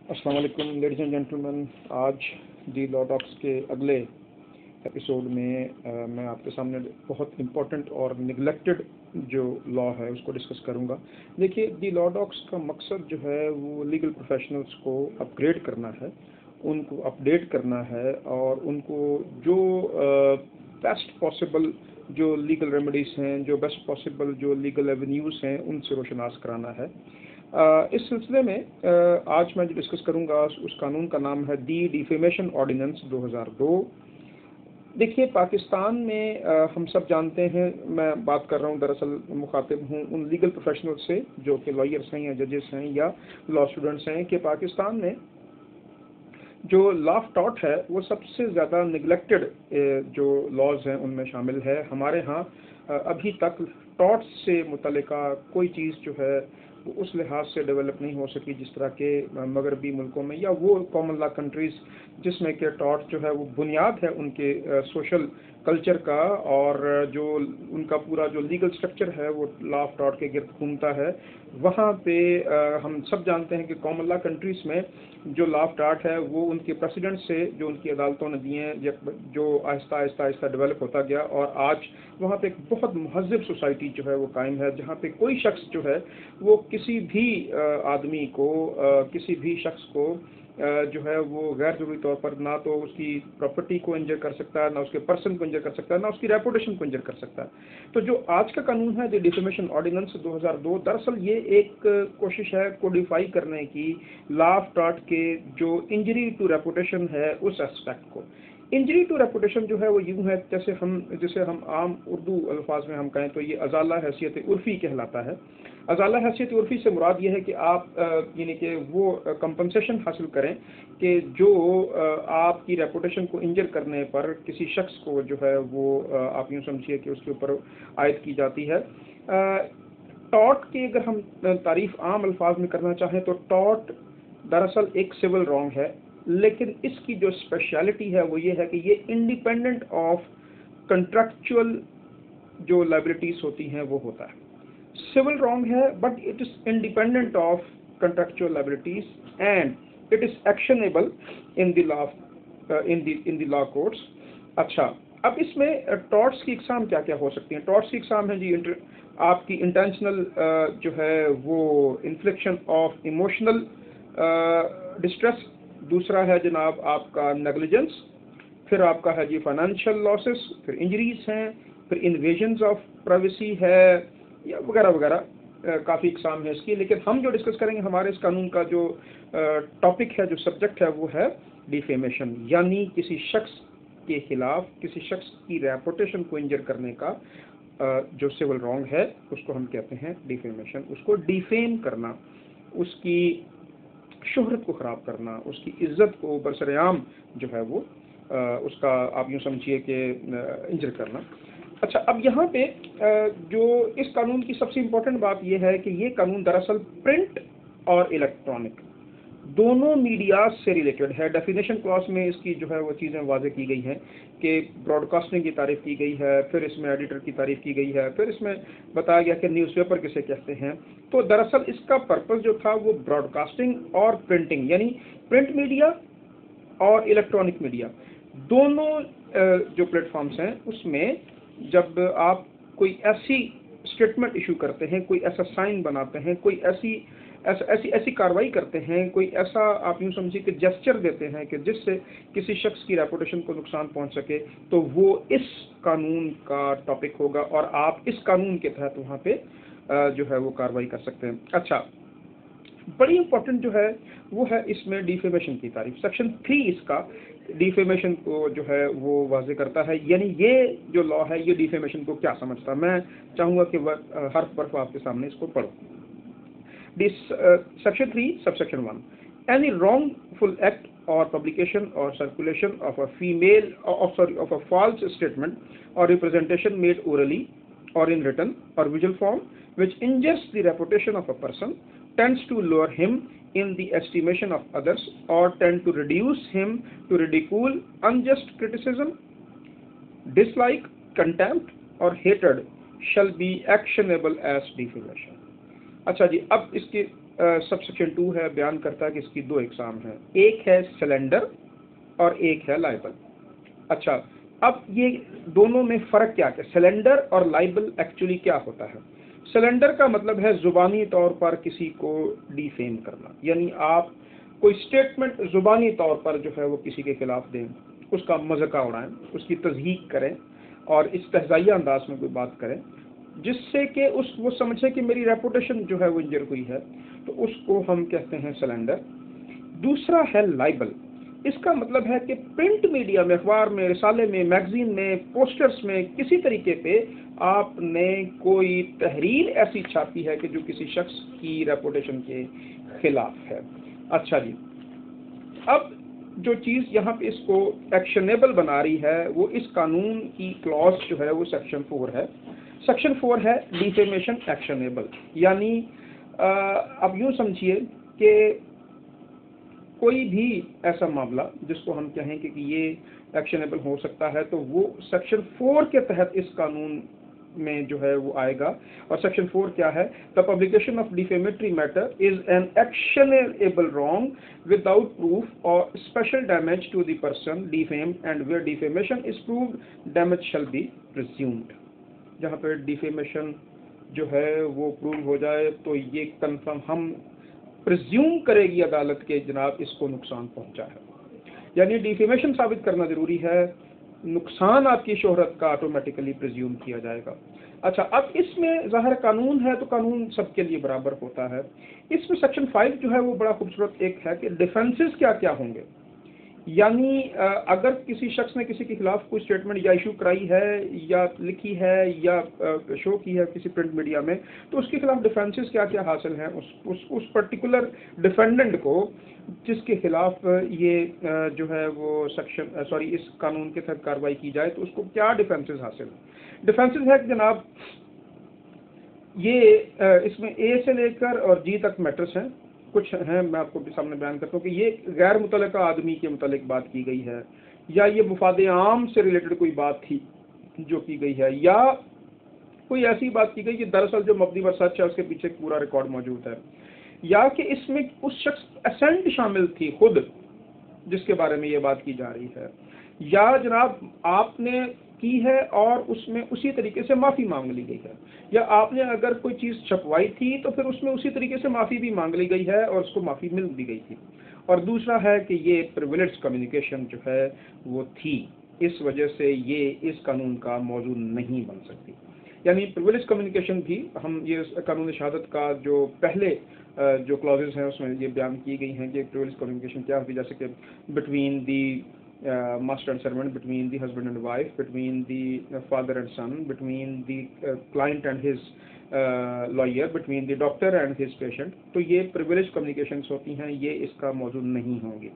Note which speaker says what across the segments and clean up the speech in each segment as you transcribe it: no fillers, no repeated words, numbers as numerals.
Speaker 1: अस्सलाम वालेकुम ladies and gentleman. आज दी लॉ डॉक्स के अगले एपिसोड में मैं आपके सामने बहुत इम्पोर्टेंट और निगलेक्टेड जो लॉ है उसको डिस्कस करूंगा। देखिए, दी लॉ डॉक्स का मकसद जो है वो लीगल प्रोफेशनल्स को अपग्रेड करना है, उनको अपडेट करना है और उनको जो बेस्ट पॉसिबल जो लीगल रेमेडीज़ हैं, जो बेस्ट पॉसिबल जो लीगल एवेन्यूज़ हैं, उनसे रोशनास कराना है। इस सिलसिले में आज मैं जो डिस्कस करूंगा उस कानून का नाम है दी डिफेमेशन ऑर्डिनेंस 2002। देखिए, पाकिस्तान में हम सब जानते हैं, मैं बात कर रहा हूँ, दरअसल मुखातिब हूँ उन लीगल प्रोफेशनल से जो कि लॉयर्स हैं या जजेस हैं या लॉ स्टूडेंट्स हैं, कि पाकिस्तान में जो लॉ ऑफ टॉर्ट है वो सबसे ज़्यादा निगलेक्टेड जो लॉज हैं उनमें शामिल है। हमारे यहाँ अभी तक टॉर्ट से मुतल्लिका कोई चीज़ जो है वो उस लिहाज से डेवलप नहीं हो सकी जिस तरह के मगरबी मुल्कों में या वो कॉमन लॉ कंट्रीज़ जिसमें कि टॉर्ट जो है वो बुनियाद है उनके सोशल कल्चर का, और जो उनका पूरा जो लीगल स्ट्रक्चर है वो लॉ ऑफ टॉर्ट के गिर्द घूमता है। वहाँ पे हम सब जानते हैं कि कॉमन लॉ कंट्रीज़ में जो लॉ ऑफ टॉर्ट है वो उनके प्रेसिडेंट से जो उनकी अदालतों ने दिए हैं, जो आहिस्ता आहिस्ता आहिस्ता डेवलप होता गया, और आज वहाँ पे एक बहुत महज़िब सोसाइटी जो है वो कायम है, जहाँ पे कोई शख्स जो है वो किसी भी आदमी को किसी भी शख्स को जो है वो गैर ज़रूरी तौर पर ना तो उसकी प्रॉपर्टी को इंजर कर सकता है, ना उसके पर्सन को इंजर कर सकता है, ना उसकी रेपुटेशन को इंजर कर सकता है। तो जो आज का कानून है द डिफेमेशन ऑर्डिनेंस 2002, दरअसल ये एक कोशिश है कोडिफाई करने की लॉ ऑफ टॉर्ट के जो इंजरी टू रेपुटेशन है उस एस्पेक्ट को। इंजरी टू रेपुटेशन जो है वो यूँ है जिसे हम आम उर्दू अल्फाज में हम कहें तो ये अजाला हैसियत उर्फ़ी कहलाता है। अजाला हैसियत उर्फ़ी से मुराद ये है कि आप यानी कि वो कंपनसेशन हासिल करें कि जो आपकी रेपुटेशन को इंजर करने पर किसी शख्स को जो है वो आप यूँ समझिए कि उसके ऊपर आयद की जाती है। टॉर्ट की अगर हम तारीफ़ आम अल्फाज में करना चाहें तो टॉर्ट दरअसल एक सिविल रॉन्ग है, लेकिन इसकी जो स्पेशलिटी है वो ये है कि ये इंडिपेंडेंट ऑफ कंट्रैक्चुअल जो लायबिलिटीज़ होती हैं वो होता है। सिविल रॉन्ग है but it is independent of contractual liabilities and it is actionable in the law in the law courts. अच्छा, अब इसमें टॉर्ट्स की इकसाम क्या क्या हो सकती हैं। टॉर्ट्स की इकसाम है जी आपकी इंटेंशनल जो है वो इन्फ्लिक्शन ऑफ इमोशनल डिस्ट्रेस, दूसरा है जनाब आपका नेग्लिजेंस, फिर आपका है जी फाइनेंशियल लॉसेस, फिर इंजरीज हैं, फिर इन्वेजन्स ऑफ प्राइवेसी है या वगैरह वगैरह। काफ़ी इकसाम है इसकी, लेकिन हम जो डिस्कस करेंगे हमारे इस कानून का जो टॉपिक है, जो सब्जेक्ट है, वो है डिफेमेशन, यानी किसी शख्स के खिलाफ किसी शख्स की रेपुटेशन को इंजर करने का जो सिविल रॉन्ग है उसको हम कहते हैं डिफेमेशन। उसको डिफेम करना, उसकी शोहरत को ख़राब करना, उसकी इज़्ज़त को बरसरेआम जो है वो उसका आप यूँ समझिए कि इंजर करना। अच्छा, अब यहाँ पे जो इस कानून की सबसे इम्पोर्टेंट बात यह है कि ये कानून दरअसल प्रिंट और इलेक्ट्रॉनिक दोनों मीडिया से रिलेटेड है। डेफिनेशन क्लॉज में इसकी जो है वो चीज़ें वाज़ेह की गई हैं कि ब्रॉडकास्टिंग की तारीफ़ की गई है, फिर इसमें एडिटर की तारीफ़ की गई है, फिर इसमें बताया गया कि न्यूज़पेपर किसे कहते हैं। तो दरअसल इसका पर्पस जो था वो ब्रॉडकास्टिंग और प्रिंटिंग, यानी प्रिंट मीडिया और इलेक्ट्रॉनिक मीडिया दोनों जो प्लेटफॉर्म्स हैं उसमें जब आप कोई ऐसी स्टेटमेंट इशू करते हैं, कोई ऐसा साइन बनाते हैं, कोई ऐसी कार्रवाई करते हैं, कोई ऐसा आप यूँ समझिए कि जेस्चर देते हैं कि जिससे किसी शख्स की रेपुटेशन को नुकसान पहुंच सके, तो वो इस कानून का टॉपिक होगा और आप इस कानून के तहत वहाँ पे जो है वो कार्रवाई कर सकते हैं। अच्छा, बड़ी इंपॉर्टेंट जो है वो है इसमें डिफेमेशन की तारीफ। सेक्शन 3 इसका डिफेमेशन को जो है वो वाजे करता है, यानी ये जो लॉ है ये डिफेमेशन को क्या समझता है। मैं चाहूँगा कि हर बर्फ आपके सामने इसको पढ़ो। Section 3, subsection 1. Any wrongful act or publication or circulation of a false statement or representation made orally or in written or visual form, which injures the reputation of a person, tends to lower him in the estimation of others, or tend to reduce him to ridicule, unjust criticism, dislike, contempt, or hatred, shall be actionable as defamation. अच्छा जी, अब इसके subsection 2 है, बयान करता है कि इसकी दो इकसाम हैं, एक है सिलेंडर और एक है लाइबल। अच्छा, अब ये दोनों में फ़र्क क्या है? सिलेंडर और लाइबल एक्चुअली क्या होता है? सिलेंडर का मतलब है ज़ुबानी तौर पर किसी को डिफेम करना, यानी आप कोई स्टेटमेंट ज़ुबानी तौर पर जो है वो किसी के खिलाफ दें, उसका मज़ाक उड़ाएं, उसकी तज़हीक करें और इस्तेहज़ाइया अंदाज में कोई बात करें जिससे कि वो समझे कि मेरी रेपुटेशन जो है वो इंजर हुई है, तो उसको हम कहते हैं सिलेंडर। दूसरा है लाइबल। इसका मतलब है कि प्रिंट मीडिया में, अखबार में, रिसाले में, मैगजीन में, पोस्टर्स में, किसी तरीके पे आपने कोई तहरीर ऐसी छापी है कि जो किसी शख्स की रेपुटेशन के खिलाफ है। अच्छा जी, अब जो चीज़ यहाँ पे इसको एक्शनेबल बना रही है वो इस कानून की क्लॉज जो है वो सेक्शन 4 है। सेक्शन 4 है डिफेमेशन एक्शनेबल, यानी अब यूँ समझिए कि कोई भी ऐसा मामला जिसको हम कहें कि ये एक्शनेबल हो सकता है, तो वो सेक्शन 4 के तहत इस कानून में जो है वो आएगा। और सेक्शन 4 क्या है? The publication of defamatory matter is an actionable wrong without proof और special damage to the person defamed and where defamation is proved damage shall be presumed. जहाँ पर डिफेमेशन जो है वो प्रूव हो जाए तो ये कंफर्म हम प्रिज्यूम करेगी अदालत के जनाब इसको नुकसान पहुंचा है, यानी डिफेमेशन साबित करना जरूरी है, नुकसान आपकी शोहरत का ऑटोमेटिकली प्रिज्यूम किया जाएगा। अच्छा, अब इसमें ज़ाहिर कानून है तो कानून सबके लिए बराबर होता है। इसमें सेक्शन 5 जो है वो बड़ा खूबसूरत एक है कि डिफेंसेस क्या क्या होंगे, यानी अगर किसी शख्स ने किसी के खिलाफ कोई स्टेटमेंट या इशू कराई है या लिखी है या शो की है किसी प्रिंट मीडिया में, तो उसके खिलाफ डिफेंसेस क्या क्या हासिल हैं, उस पर्टिकुलर डिफेंडेंट को जिसके खिलाफ ये जो है वो इस कानून के तहत कार्रवाई की जाए तो उसको क्या डिफेंसेस हासिल हैं। डिफेंसेस है कि जनाब ये इसमें ए से लेकर और जी तक मैटर्स हैं, कुछ हैं मैं आपको भी सामने बयान करता हूँ कि ये गैर मुतल्लिका आदमी के मुतालिक बात की गई है, या ये मुफाद आम से रिलेटेड कोई बात थी जो की गई है, या कोई ऐसी बात की गई कि दरअसल जो मबनी पर सच है उसके पीछे पूरा रिकॉर्ड मौजूद है, या कि इसमें उस शख्स एसेंट शामिल थी खुद जिसके बारे में ये बात की जा रही है, या जनाब आपने की है और उसमें उसी तरीके से माफ़ी मांग ली गई है, या आपने अगर कोई चीज़ छपवाई थी तो फिर उसमें उसी तरीके से माफ़ी भी मांग ली गई है और उसको माफ़ी मिल भी गई थी। और दूसरा है कि ये प्रिविलेज्ड कम्युनिकेशन जो है वो थी, इस वजह से ये इस कानून का मौजू नहीं बन सकती। यानी प्रिविलेज्ड कम्युनिकेशन भी हम ये कानून शहादत का जो पहले जो क्लॉजेस हैं उसमें ये बयान की गई हैं कि प्रिविलेज्ड कम्युनिकेशन क्या होती है, जैसे कि between the master and servant, between the husband and wife, between the father and son, between the client and his lawyer, between the doctor and his patient, तो ये privileged communications होती हैं, ये इसका मौजूद नहीं होंगी।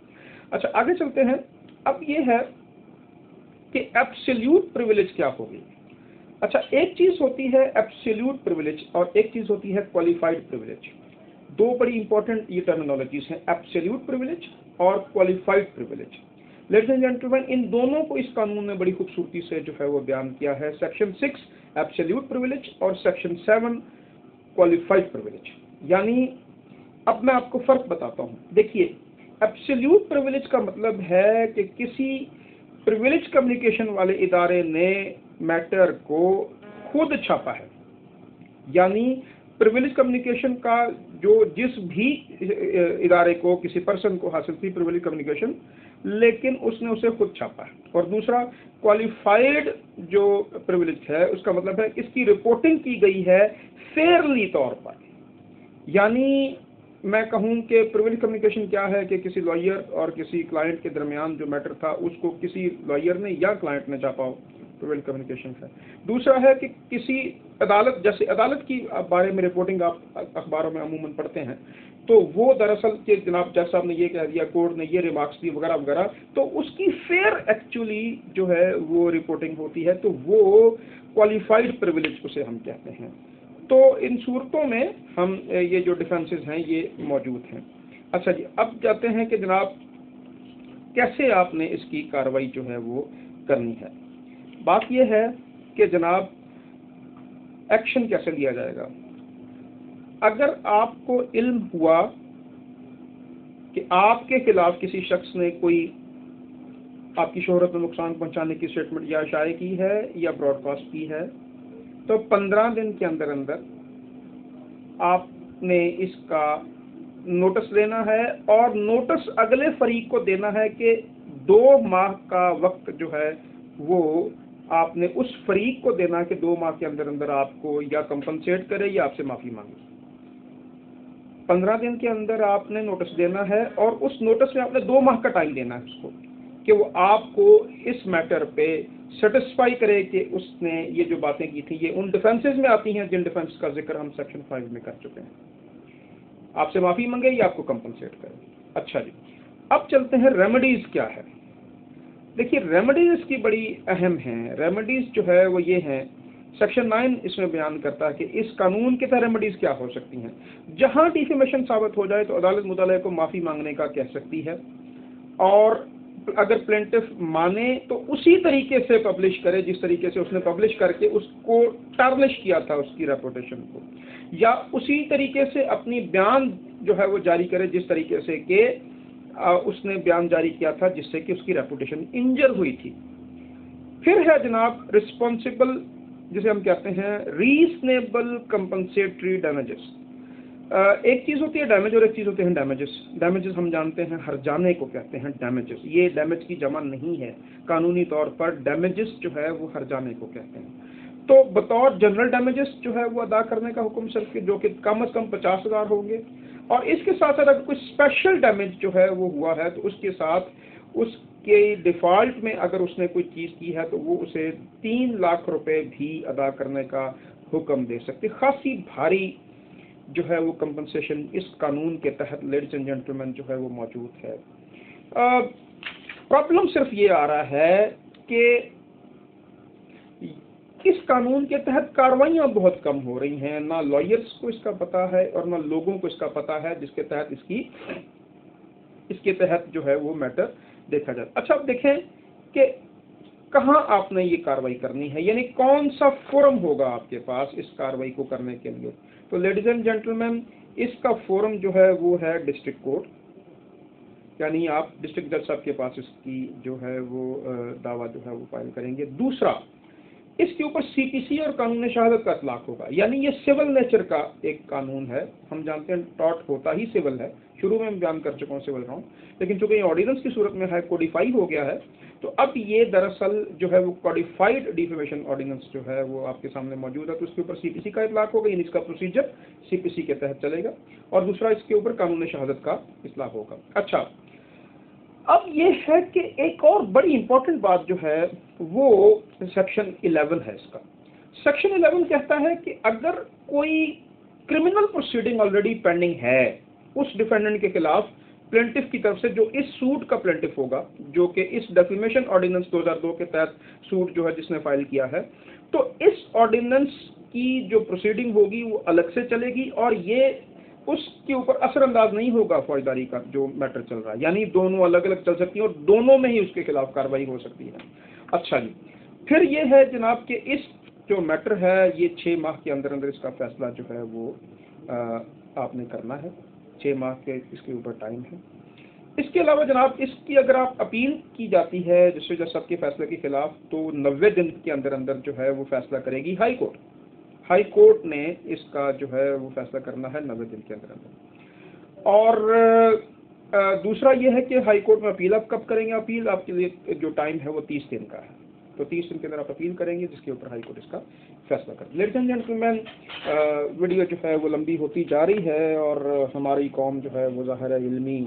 Speaker 1: अच्छा, आगे चलते हैं। अब ये है कि एब्सोल्यूट प्रिविलेज क्या होगी। अच्छा, एक चीज़ होती है एब्सोल्यूट प्रिविलेज और एक चीज़ होती है क्वालिफाइड प्रिविलेज। दो बड़ी इंपॉर्टेंट ये टर्मिनोलॉजीज हैं, एब्सोल्यूट प्रिविलेज और qualified privilege. Ladies and gentleman, इन दोनों को इस कानून ने बड़ी खूबसूरती से जो है वो बयान किया है। सेक्शन 6 एब्सोल्यूट प्रिविलेज और सेक्शन 7 क्वालिफाइड प्रिविलेज। यानी अब मैं आपको फर्क बताता हूँ। देखिए, एब्सोल्यूट प्रिविलेज का मतलब है कि किसी प्रिविलेज कम्युनिकेशन वाले इदारे ने मैटर को खुद छापा है, यानी प्रिविलेज कम्युनिकेशन का जो जिस भी इदारे को किसी पर्सन को हासिल थी प्रिविलेज कम्युनिकेशन, लेकिन उसने उसे खुद छापा है। और दूसरा क्वालिफाइड जो प्रिविलेज है उसका मतलब है इसकी रिपोर्टिंग की गई है फेयरली तौर पर। यानी मैं कहूँ कि प्रिविलेज कम्युनिकेशन क्या है कि किसी लॉयर और किसी क्लाइंट के दरमियान जो मैटर था उसको किसी लॉयर ने या क्लाइंट ने छापा हो, प्रिविलेज कम्युनिकेशन है। दूसरा है कि किसी अदालत, जैसे अदालत की बारे में रिपोर्टिंग आप अखबारों में अमूमन पढ़ते हैं, तो वो दरअसल के जनाब जज साहब ने ये कह दिया, कोर्ट ने ये रिमार्क्स दिए वगैरह वगैरह, तो उसकी फेयर एक्चुअली जो है वो रिपोर्टिंग होती है, तो वो क्वालिफाइड प्रिविलेज उसे हम कहते हैं। तो इन सूरतों में हम ये जो डिफेंसेस हैं ये मौजूद हैं। अच्छा जी, अब जाते हैं कि जनाब कैसे आपने इसकी कार्रवाई जो है वो करनी है। बात यह है कि जनाब एक्शन कैसे लिया जाएगा। अगर आपको इल्म हुआ कि आपके खिलाफ किसी शख्स ने कोई आपकी शोहरत में नुकसान पहुंचाने की स्टेटमेंट या शाये की है या ब्रॉडकास्ट की है, तो 15 दिन के अंदर अंदर आपने इसका नोटिस लेना है और नोटिस अगले फरीक को देना है कि 2 माह का वक्त जो है वो आपने उस फरीक को देना कि 2 माह के अंदर अंदर आपको या कंपनसेट करे या आपसे माफी मांगे। 15 दिन के अंदर आपने नोटिस देना है और उस नोटिस में आपने 2 माह का टाइम देना है उसको कि वो आपको इस मैटर पे सेटिस्फाई करे कि उसने ये जो बातें की थी ये उन डिफेंसेस में आती हैं जिन डिफेंस का जिक्र हम सेक्शन 5 में कर चुके हैं। आपसे माफी मांगे या आपको कंपनसेट करे। अच्छा जी, अब चलते हैं रेमेडीज क्या है। देखिए रेमेडीज की बड़ी अहम है। रेमेडीज जो है वो ये है, सेक्शन 9 इसमें बयान करता है कि इस कानून के तहत रेमेडीज क्या हो सकती हैं। जहां डिफेमेशन साबित हो जाए तो अदालत मुतल्लिक़ को माफी मांगने का कह सकती है और अगर प्लेंटिफ माने तो उसी तरीके से पब्लिश करे जिस तरीके से उसने पब्लिश करके उसको टार्निश किया था उसकी रेपुटेशन को, या उसी तरीके से अपनी बयान जो है वो जारी करे जिस तरीके से कि उसने बयान जारी किया था जिससे कि उसकी रेपुटेशन इंजर हुई थी। फिर है जनाब रिस्पॉन्सिबल, जिसे हम कहते हैं रीजनेबल कंपनसेटरी डैमेजेस। एक चीज होती है डैमेज और एक चीज होते हैं डैमेजेस। डैमेजेस हम जानते हैं हर्जाने को कहते हैं डैमेजेस। ये डैमेज की जमा नहीं है, कानूनी तौर पर डैमेजेस जो है वो हर्जाने को कहते हैं। तो बतौर जनरल डैमेजेस जो है वो अदा करने का हुक्म सिर्फ जो कि कम से कम 50,000 होंगे, और इसके साथ साथ अगर कोई स्पेशल डैमेज जो है वो हुआ है तो उसके साथ उसके डिफॉल्ट में अगर उसने कोई चीज की है तो वो उसे 3 लाख रुपए भी अदा करने का हुक्म दे सकते। खासी भारी जो है वो कंपनसेशन इस कानून के तहत लेडीज एंड जेंटलमैन जो है वो मौजूद है। प्रॉब्लम सिर्फ ये आ रहा है कि इस कानून के तहत कार्रवाइयां बहुत कम हो रही हैं, ना लॉयर्स को इसका पता है और ना लोगों को इसका पता है जिसके तहत इसके तहत जो है वो मैटर देखा जाए। अच्छा अब देखें कि कहाँ आपने ये कार्रवाई करनी है, यानी कौन सा फोरम होगा आपके पास इस कार्रवाई को करने के लिए। तो लेडीज एंड जेंटलमैन इसका फोरम जो है वो है डिस्ट्रिक्ट कोर्ट, यानी आप डिस्ट्रिक्ट जज साहब के पास इसकी जो है वो दावा जो है वो फाइल करेंगे। दूसरा, इसके ऊपर सीपीसी और कानून शहादत का इतलाक होगा, यानी ये सिविल नेचर का एक कानून है। हम जानते हैं टॉट होता ही सिविल है, शुरू में हम बयान कर चुका हूँ सिविल रॉन्ग, लेकिन चूंकि ये ऑर्डिनेंस की सूरत में है, कोडिफाई हो गया है, तो अब ये दरअसल जो है वो कोडिफाइड डिफेमेशन ऑर्डिनेंस जो है वो आपके सामने मौजूद है। तो इसके ऊपर सीपीसी का इतलाक होगा, यानी इसका प्रोसीजर सीपीसी के तहत चलेगा, और दूसरा इसके ऊपर कानून शहादत का इतलाक होगा। अच्छा, अब ये है कि एक और बड़ी इंपॉर्टेंट बात जो है वो सेक्शन 11 है इसका। सेक्शन 11 कहता है कि अगर कोई क्रिमिनल प्रोसीडिंग ऑलरेडी पेंडिंग है उस डिफेंडेंट के खिलाफ प्लेंटिफ की तरफ से, जो इस सूट का प्लेंटिफ होगा, जो कि इस डेफेमेशन ऑर्डिनेंस 2002 के तहत सूट जो है जिसने फाइल किया है, तो इस ऑर्डिनेंस की जो प्रोसीडिंग होगी वो अलग से चलेगी और ये उसके ऊपर असरअंदाज नहीं होगा फौजदारी का जो मैटर चल रहा है, यानी दोनों अलग अलग चल सकती हैं और दोनों में ही उसके खिलाफ कार्रवाई हो सकती है। अच्छा जी, फिर ये है जनाब कि इस जो मैटर है ये 6 माह के अंदर अंदर इसका फैसला जो है वो आपने करना है। 6 माह के इसके ऊपर टाइम है। इसके अलावा जनाब इसकी अगर आप अपील की जाती है जिससे जज साहब के फैसले के खिलाफ, तो 90 दिन के अंदर अंदर जो है वो फैसला करेगी हाई कोर्ट। हाई कोर्ट ने इसका जो है वो फैसला करना है 90 दिन के अंदर अंदर। और दूसरा ये है कि हाई कोर्ट में अपील आप कब करेंगे। अपील आपके लिए जो टाइम है वो 30 दिन का है, तो 30 दिन के अंदर आप अपील करेंगे जिसके ऊपर हाई कोर्ट इसका फैसला करे। लेडीज एंड जेंटलमैन, वीडियो जो है वो लंबी होती जा रही है और हमारी कौम जो है वो ज़ाहिर है इल्मी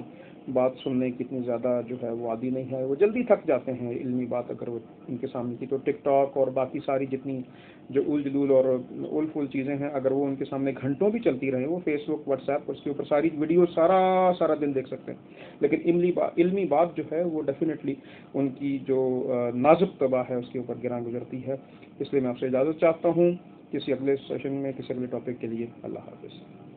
Speaker 1: बात सुनने की इतनी ज़्यादा जो है वो आदी नहीं है, वो जल्दी थक जाते हैं इल्मी बात अगर वो उनके सामने की। तो टिकटॉक और बाकी सारी जितनी जो उल जलूल और उल फुल चीज़ें हैं अगर वो उनके सामने घंटों भी चलती रहे, वो फेसबुक व्हाट्सएप उसके ऊपर सारी वीडियो सारा दिन देख सकते हैं, लेकिन इल्मी बात जो है वो डेफिनेटली उनकी जो नाजुक तबाह है उसके ऊपर गिरा गुजरती है। इसलिए मैं आपसे इजाज़त चाहता हूँ किसी अगले सेशन में किसी अगले टॉपिक के लिए। अल्लाह हाफ़िज़।